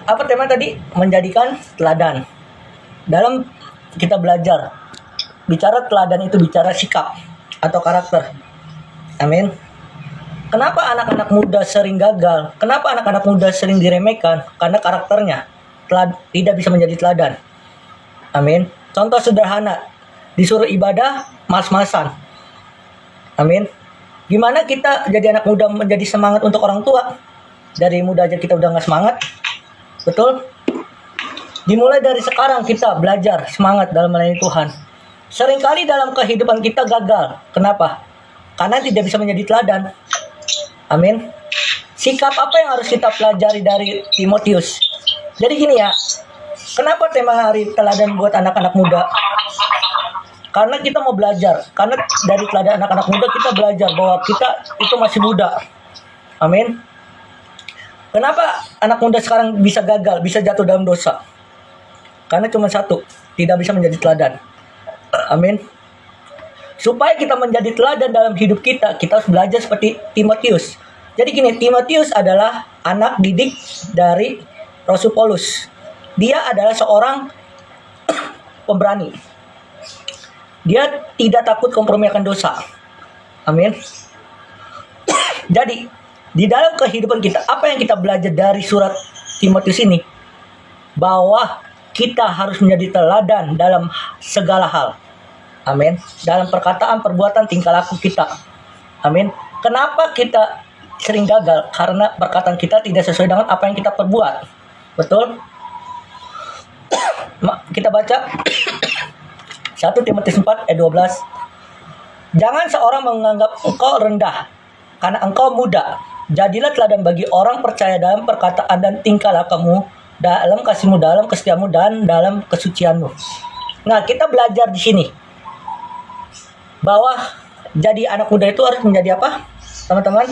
Apa tema tadi? Menjadikan teladan. Dalam kita belajar, bicara teladan itu bicara sikap atau karakter. Amin. Kenapa anak-anak muda sering gagal? Kenapa anak-anak muda sering diremehkan? Karena karakternya tidak bisa menjadi teladan. Amin. Contoh sederhana, disuruh ibadah, mas-masan. Amin. Gimana kita jadi anak muda menjadi semangat untuk orang tua? Dari muda aja kita udah gak semangat. Betul? Dimulai dari sekarang kita belajar semangat dalam melayani Tuhan. Seringkali dalam kehidupan kita gagal. Kenapa? Karena tidak bisa menjadi teladan. Amin. Sikap apa yang harus kita pelajari dari Timotius? Jadi gini ya, kenapa tema hari teladan buat anak-anak muda? Karena kita mau belajar. Karena dari teladan anak-anak muda kita belajar bahwa kita itu masih muda. Amin. Kenapa anak muda sekarang bisa gagal, bisa jatuh dalam dosa? Karena cuma satu, tidak bisa menjadi teladan. Amin. Supaya kita menjadi teladan dalam hidup kita, kita harus belajar seperti Timotius. Jadi gini, Timotius adalah anak didik dari Rasul Paulus. Dia adalah seorang pemberani. Dia tidak takut kompromi akan dosa. Amin. Jadi, di dalam kehidupan kita, apa yang kita belajar dari surat Timotius ini? Bahwa kita harus menjadi teladan dalam segala hal. Amin. Dalam perkataan, perbuatan, tingkah laku kita. Amin. Kenapa kita sering gagal? Karena perkataan kita tidak sesuai dengan apa yang kita perbuat. Betul? Kita baca 1 Timotius 4 ayat 12. Jangan seorang menganggap engkau rendah karena engkau muda. Jadilah teladan bagi orang percaya dalam perkataan dan tingkah lakumu, dalam kasihmu, dalam kesetiamu, dan dalam kesucianmu. Nah, kita belajar di sini bahwa jadi anak muda itu harus menjadi apa, teman-teman?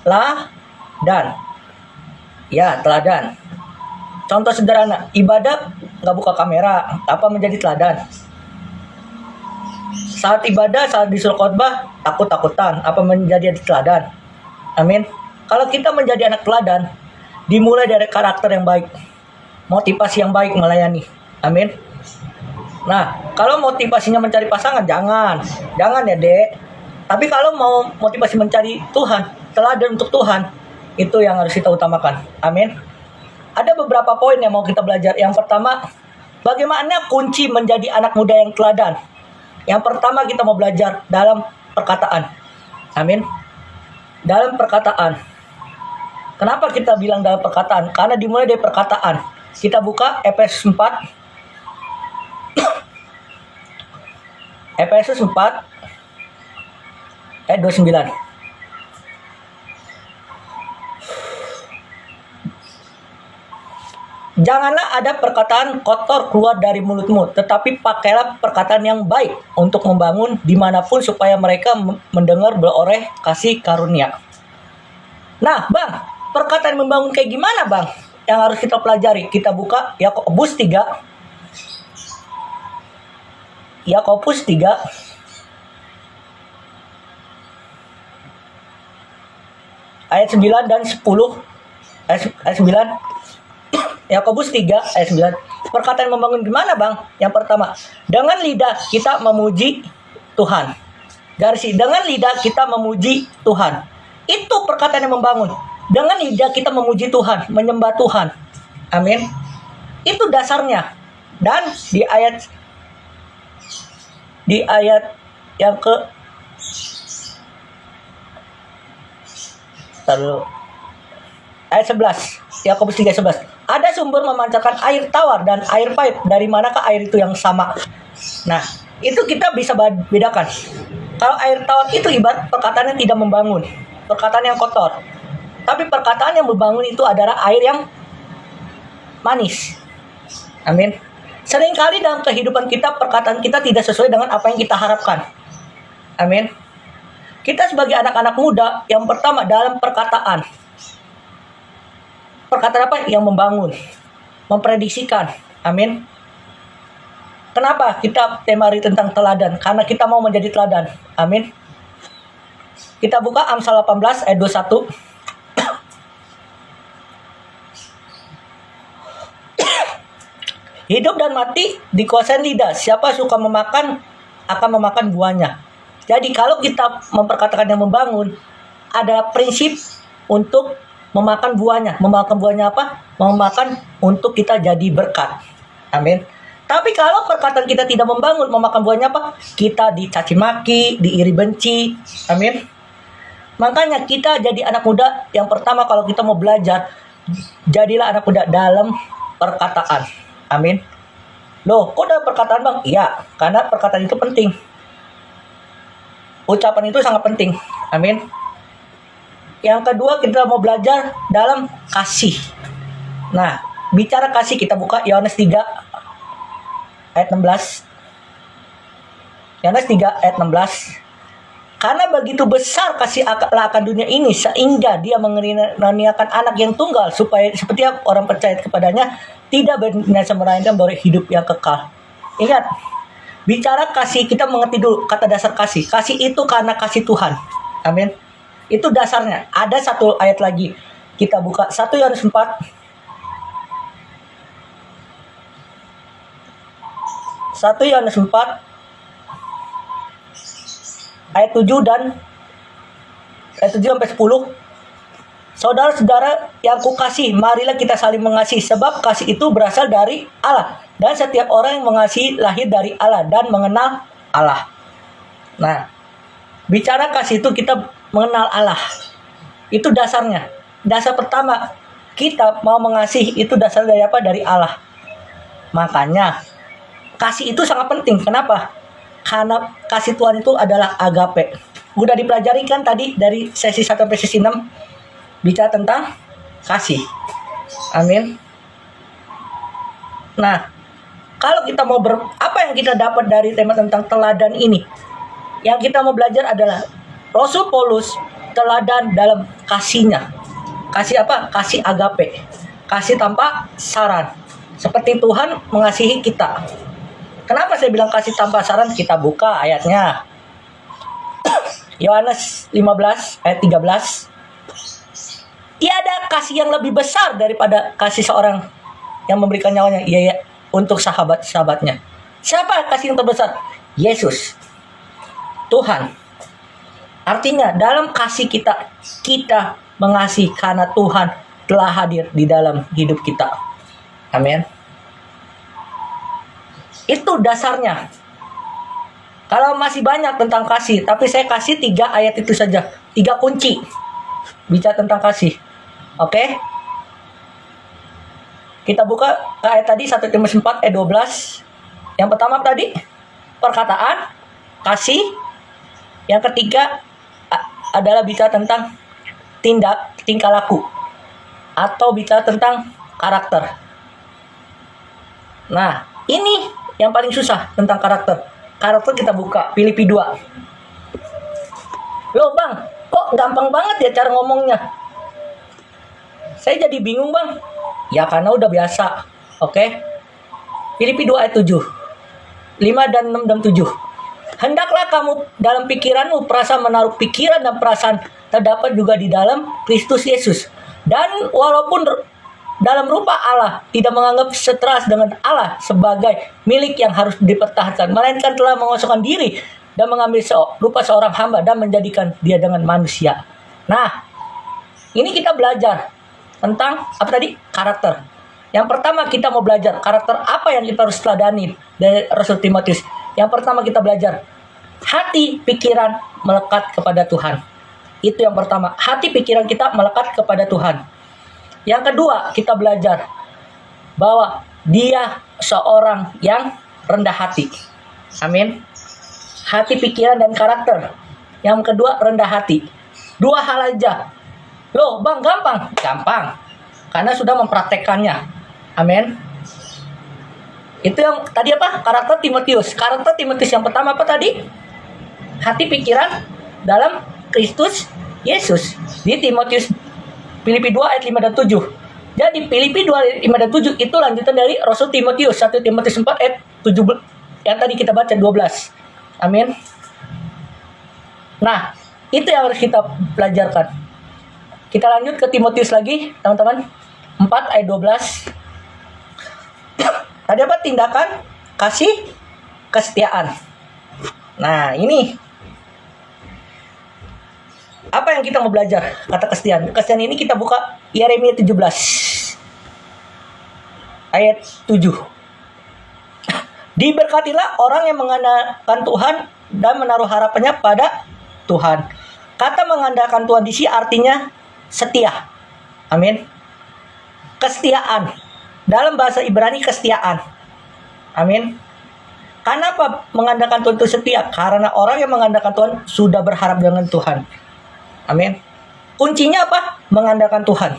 Teladan. Ya, teladan. Contoh sederhana, ibadah nggak buka kamera, apa menjadi teladan? Saat ibadah, saat disuruh khotbah, takut-takutan, apa menjadi teladan? Amin. Kalau kita menjadi anak teladan, dimulai dari karakter yang baik, motivasi yang baik melayani. Amin. Nah, kalau motivasinya mencari pasangan, jangan ya dek. Tapi kalau mau motivasi mencari Tuhan, teladan untuk Tuhan, itu yang harus kita utamakan. Amin. Ada beberapa poin yang mau kita belajar. Yang pertama, bagaimana kunci menjadi anak muda yang teladan? Yang pertama kita mau belajar dalam perkataan. Amin. Dalam perkataan. Kenapa kita bilang dalam perkataan? Karena dimulai dari perkataan. Kita buka Efesus 4. Efesus 4 ayat 29. Janganlah ada perkataan kotor keluar dari mulutmu, tetapi pakailah perkataan yang baik untuk membangun dimanapun supaya mereka mendengar beroleh kasih karunia. Nah, Bang, perkataan membangun kayak gimana, Bang? Yang harus kita pelajari. Kita buka Yakobus 3. Yakobus 3 ayat 9 dan 10. Ayat 9. Yakobus 3 ayat 9. Perkataan membangun gimana, Bang? Yang pertama, dengan lidah kita memuji Tuhan. Garis, dengan lidah kita memuji Tuhan. Itu perkataan yang membangun. Dengan lidah kita memuji Tuhan, menyembah Tuhan. Amin. Itu dasarnya. Dan di ayat yang ke ayat 11. Yakobus 3:11. Ada sumber memancarkan air tawar dan air pahit. Dari manakah air itu yang sama? Nah, itu kita bisa bedakan. Kalau air tawar itu ibarat perkataan yang tidak membangun, perkataan yang kotor. Tapi perkataan yang membangun itu adalah air yang manis. Amin. Seringkali dalam kehidupan kita, perkataan kita tidak sesuai dengan apa yang kita harapkan. Amin. Kita sebagai anak-anak muda, yang pertama dalam perkataan. Perkataan apa? Yang membangun, memprediksikan. Amin. Kenapa kita tema hari tentang teladan? Karena kita mau menjadi teladan. Amin. Kita buka Amsal 18 ayat 21. Hidup dan mati dikuasai lidah. Siapa suka memakan akan memakan buahnya. Jadi kalau kita memperkatakan yang membangun, adalah prinsip untuk memakan buahnya. Memakan buahnya apa? Memakan untuk kita jadi berkat. Amin. Tapi kalau perkataan kita tidak membangun, memakan buahnya apa? Kita dicaci maki, diiri benci. Amin. Makanya kita jadi anak muda, yang pertama kalau kita mau belajar, jadilah anak muda dalam perkataan. Amin. Loh, kok dalam perkataan bang? Iya, karena perkataan itu penting. Ucapan itu sangat penting. Amin. Yang kedua, kita mau belajar dalam kasih. Nah, bicara kasih, kita buka Yohanes 3 ayat 16. Yohanes 3 ayat 16. Karena begitu besar kasih Allah akan dunia ini, sehingga dia mengaruniakan anak yang tunggal, supaya setiap orang percaya kepadanya tidak binasa melainkan beroleh hidup yang kekal. Ingat, bicara kasih, kita mengerti dulu kata dasar kasih. Kasih itu karena kasih Tuhan. Amin. Itu dasarnya. Ada satu ayat lagi. Kita buka 1 Yohanes 4. 1 Yohanes 4 ayat 7 dan ayat 7 sampai 10. Saudara-saudara yang kukasih, marilah kita saling mengasihi, sebab kasih itu berasal dari Allah, dan setiap orang yang mengasihi lahir dari Allah dan mengenal Allah. Nah, bicara kasih itu kita mengenal Allah. Itu dasarnya. Dasar pertama, kita mau mengasihi itu dasar dari apa? Dari Allah. Makanya kasih itu sangat penting. Kenapa? Karena kasih Tuhan itu adalah agape. Udah dipelajari kan tadi dari sesi 1 sampai sesi 6 bicara tentang kasih. Amin. Nah, kalau kita mau apa yang kita dapat dari tema tentang teladan ini? Yang kita mau belajar adalah Rasul Paulus teladan dalam kasihnya. Kasih apa? Kasih agape. Kasih tanpa saran. Seperti Tuhan mengasihi kita. Kenapa saya bilang kasih tanpa saran? Kita buka ayatnya. Yohanes 15 ayat 13. Tiada kasih yang lebih besar daripada kasih seorang yang memberikan nyawanya untuk sahabat-sahabatnya. Siapa kasih yang terbesar? Yesus. Tuhan. Artinya dalam kasih kita mengasihi karena Tuhan telah hadir di dalam hidup kita. Amin. Itu dasarnya. Kalau masih banyak tentang kasih, tapi saya kasih 3 ayat itu saja. 3 kunci bicara tentang kasih. Oke? Kita buka ke ayat tadi 1 Timotius 4 ayat 12. Yang pertama tadi perkataan, kasih. Yang ketiga adalah bicara tentang tingkah laku atau bicara tentang karakter. Nah, ini yang paling susah tentang karakter. Karakter kita buka Filipi 2. Loh bang, kok gampang banget ya cara ngomongnya? Saya jadi bingung bang. Ya karena udah biasa. Oke. Filipi 2 ayat 7. 5 dan 6 dan 7. Hendaklah kamu dalam pikiranmu perasaan menaruh pikiran dan perasaan terdapat juga di dalam Kristus Yesus. Dan walaupun dalam rupa Allah, tidak menganggap setara dengan Allah sebagai milik yang harus dipertahankan, melainkan telah mengosongkan diri dan mengambil rupa seorang hamba dan menjadikan dia dengan manusia. Nah, ini kita belajar tentang apa tadi? Karakter. Yang pertama kita mau belajar karakter apa yang kita harus teladani dari Rasul Timotius. Yang pertama kita belajar hati pikiran melekat kepada Tuhan. Itu yang pertama, hati pikiran kita melekat kepada Tuhan. Yang kedua, kita belajar bahwa dia seorang yang rendah hati. Amin. Hati, pikiran, dan karakter. Yang kedua, rendah hati. 2 hal aja. Loh, bang, gampang? Gampang. Karena sudah mempraktekkannya. Amin. Itu yang tadi apa? Karakter Timotius. Karakter Timotius yang pertama apa tadi? Hati, pikiran dalam Kristus Yesus. Di Timotius Filipi 2 ayat 5 dan 7. Jadi Filipi 2 ayat 5 dan 7 itu lanjutan dari Rasul Timotius 1 Timotius 4 ayat 7 yang tadi kita baca 12. Amin. Nah, itu yang harus kita pelajarkan. Kita lanjut ke Timotius lagi, teman-teman. 4 ayat 12. Tadi apa? Tindakan, kasih, kesetiaan. Nah, ini apa yang kita mau belajar? Kata kesetiaan. Kesetiaan ini kita buka Yeremia 17 ayat 7. Diberkatilah orang yang mengandalkan Tuhan dan menaruh harapannya pada Tuhan. Kata mengandalkan Tuhan di sini artinya setia. Amin. Kesetiaan. Dalam bahasa Ibrani kesetiaan. Amin. Kenapa mengandalkan Tuhan itu setia? Karena orang yang mengandalkan Tuhan sudah berharap dengan Tuhan. Amin. Kuncinya apa? Mengandalkan Tuhan.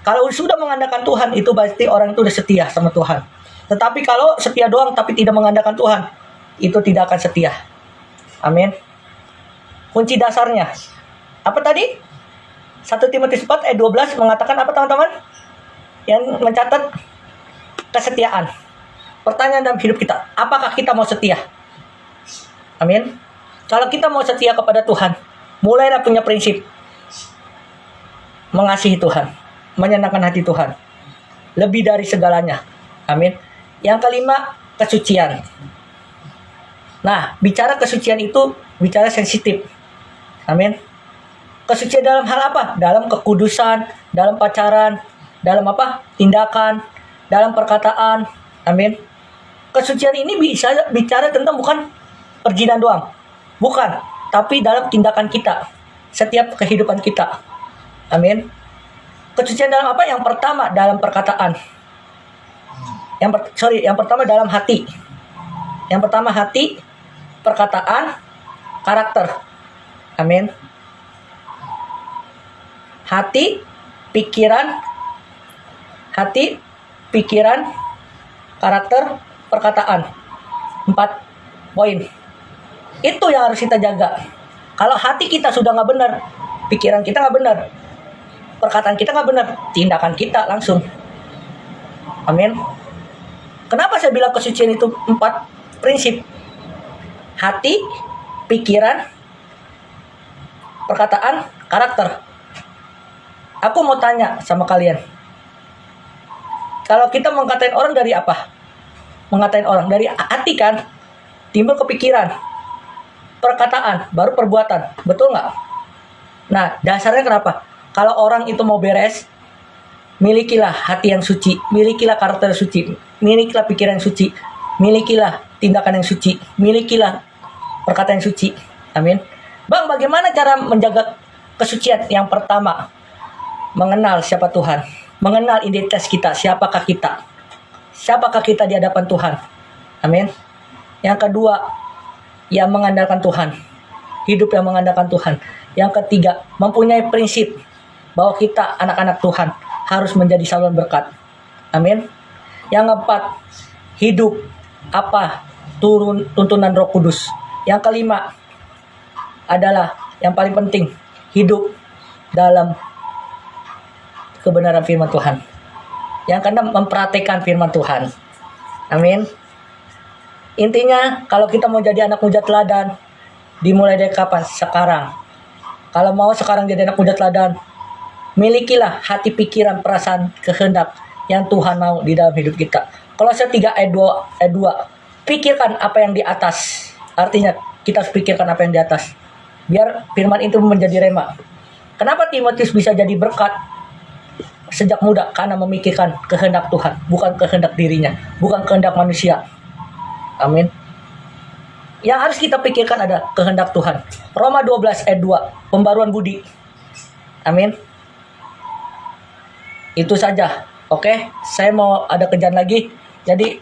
Kalau sudah mengandalkan Tuhan, itu berarti orang itu sudah setia sama Tuhan. Tetapi kalau setia doang tapi tidak mengandalkan Tuhan, itu tidak akan setia. Amin. Kunci dasarnya apa tadi? 1 Timotius 4 ayat 12 mengatakan apa teman-teman? Yang mencatat kesetiaan. Pertanyaan dalam hidup kita, apakah kita mau setia? Amin. Kalau kita mau setia kepada Tuhan, mulailah punya prinsip mengasihi Tuhan, menyenangkan hati Tuhan, lebih dari segalanya. Amin. Yang kelima, kesucian. Nah, bicara kesucian itu bicara sensitif. Amin. Kesucian dalam hal apa? Dalam kekudusan, dalam pacaran, dalam apa? Tindakan, dalam perkataan. Amin. Kesucian ini bisa bicara tentang bukan perjinan doang. Bukan, tapi dalam tindakan kita, setiap kehidupan kita. Amin. Kesucian dalam apa? Yang pertama dalam perkataan. Yang pertama dalam hati. Yang pertama hati, perkataan, karakter. Amin. Hati, pikiran, karakter, perkataan. 4 poin. Itu yang harus kita jaga. Kalau hati kita sudah nggak benar, pikiran kita nggak benar, perkataan kita nggak benar, tindakan kita langsung. Amin. Kenapa saya bilang kesucian itu 4 prinsip? Hati, pikiran, perkataan, karakter. Aku mau tanya sama kalian. Kalau kita mengkatain orang dari apa? Mengatain orang dari hati kan? Timbul kepikiran, perkataan, baru perbuatan. Betul nggak? Nah, dasarnya kenapa? Kalau orang itu mau beres, milikilah hati yang suci, milikilah karakter yang suci, milikilah pikiran yang suci, milikilah tindakan yang suci, milikilah perkataan yang suci. Amin. Bang, bagaimana cara menjaga kesucian? Yang pertama, mengenal siapa Tuhan, mengenal identitas kita, siapakah kita, siapakah kita di hadapan Tuhan. Amin. Yang kedua, yang mengandalkan Tuhan, hidup yang mengandalkan Tuhan. Yang ketiga, mempunyai prinsip bahwa kita anak-anak Tuhan harus menjadi saluran berkat. Amin. Yang keempat, hidup apa turun tuntunan Roh Kudus. Yang kelima adalah yang paling penting, hidup dalam kebenaran firman Tuhan. Yang keenam, mempraktikkan firman Tuhan. Amin. Intinya, kalau kita mau jadi anak muda teladan, dimulai dari kapan? Sekarang. Kalau mau sekarang jadi anak muda teladan, milikilah hati, pikiran, perasaan, kehendak yang Tuhan mau di dalam hidup kita. Kolose 3 ayat 2, pikirkan apa yang di atas. Artinya, kita harus pikirkan apa yang di atas. Biar firman itu menjadi rema. Kenapa Timotius bisa jadi berkat sejak muda? Karena memikirkan kehendak Tuhan, bukan kehendak dirinya, bukan kehendak manusia. Amin. Yang harus kita pikirkan ada kehendak Tuhan. Roma 12 ayat 2, pembaruan budi. Amin. Itu saja. Oke, saya mau ada kerjaan lagi. Jadi